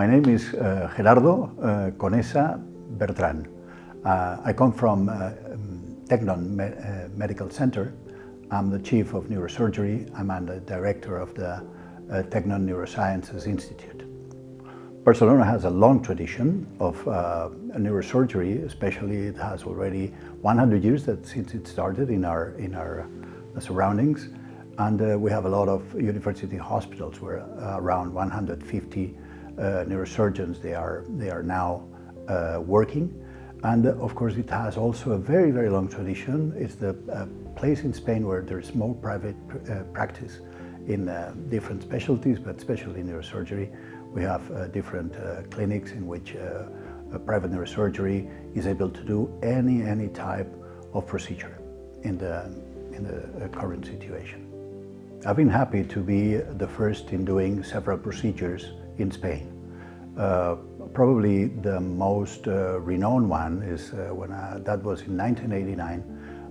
My name is Gerardo Conesa Bertrán. I come from Teknon Medical Center. I'm the Chief of Neurosurgery. I'm the Director of the Teknon Neurosciences Institute. Barcelona has a long tradition of neurosurgery, especially it has already 100 years since it started in our surroundings. And we have a lot of university hospitals where around 150 neurosurgeons they are now working. And of course it has also a very, very long tradition. It's the place in Spain where there's more private practice in different specialties, but especially neurosurgery. We have different clinics in which private neurosurgery is able to do any type of procedure in the current situation. I've been happy to be the first in doing several procedures in Spain. Probably the most renowned one is that was in 1989.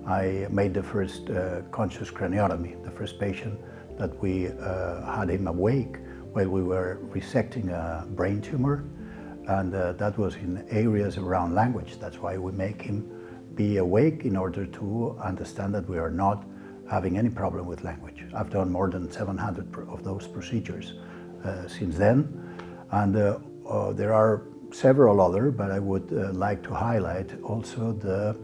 I made the first conscious craniotomy, the first patient that we had him awake while we were resecting a brain tumor, and that was in areas around language. That's why we make him be awake in order to understand that we are not having any problem with language. I've done more than 700 of those procedures since then, and there are several other, but I would like to highlight also the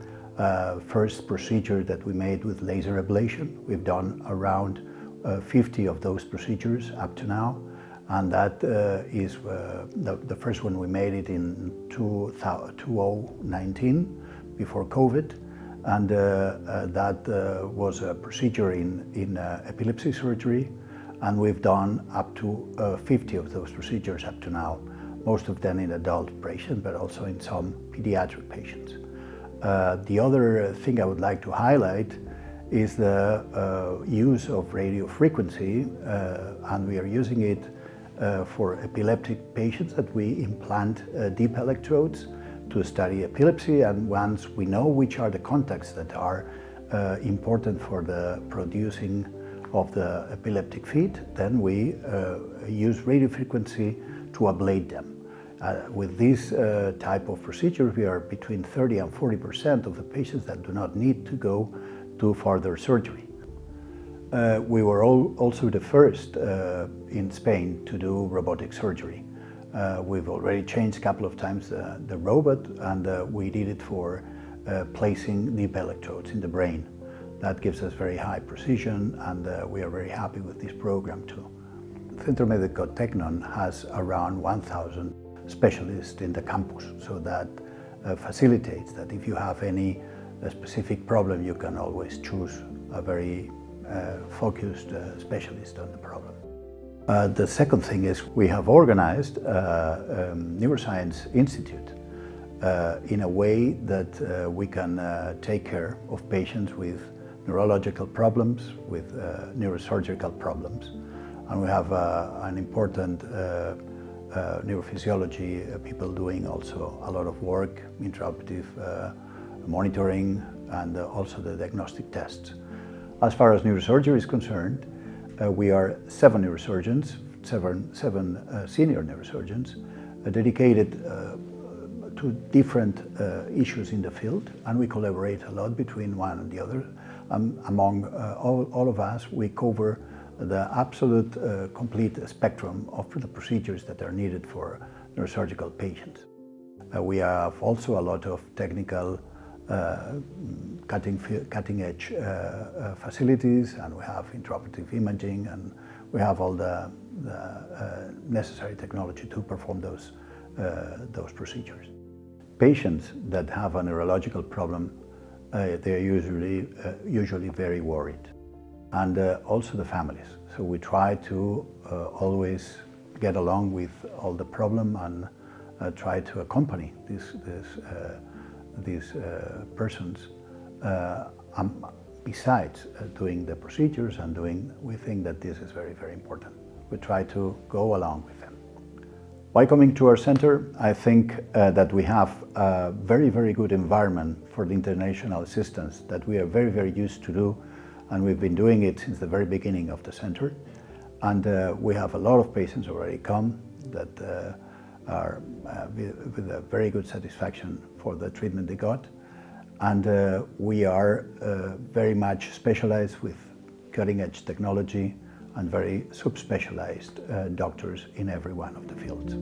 first procedure that we made with laser ablation. We've done around 50 of those procedures up to now, and that is the first one we made it in 2019, before COVID, and that was a procedure in epilepsy surgery, and we've done up to 50 of those procedures up to now, most of them in adult patients, but also in some pediatric patients. The other thing I would like to highlight is the use of radio frequency, and we are using it for epileptic patients that we implant deep electrodes to study epilepsy, and once we know which are the contacts that are important for the producing of the epileptic fit, then we use radio frequency to ablate them. With this type of procedure, we are between 30 and 40% of the patients that do not need to go to further surgery. We were also the first in Spain to do robotic surgery. We've already changed a couple of times the robot, and we did it for placing deep electrodes in the brain. That gives us very high precision, and we are very happy with this program too. Centro Médico Teknon has around 1,000 specialists in the campus, so that facilitates that if you have any specific problem, you can always choose a very focused specialist on the problem. The second thing is we have organized a Neuroscience Institute in a way that we can take care of patients with neurological problems, with neurosurgical problems. And we have an important neurophysiology people doing also a lot of work, intraoperative monitoring, and also the diagnostic tests. As far as neurosurgery is concerned, we are seven neurosurgeons, seven senior neurosurgeons dedicated to different issues in the field, and we collaborate a lot between one and the other. Among all of us, we cover the absolute complete spectrum of the procedures that are needed for neurosurgical patients. We have also a lot of technical cutting-edge facilities, and we have intraoperative imaging, and we have all the necessary technology to perform those procedures. Patients that have a neurological problem, they are usually very worried, and also the families. So we try to always get along with all the problem and try to accompany these persons besides doing the procedures and we think that this is very, very important. We try to go along with them. By coming to our center, I think that we have a very, very good environment for the international assistance that we are very, very used to do, and we've been doing it since the very beginning of the center. And we have a lot of patients already come that are with a very good satisfaction for the treatment they got. And we are very much specialized with cutting-edge technology and very subspecialized doctors in every one of the fields.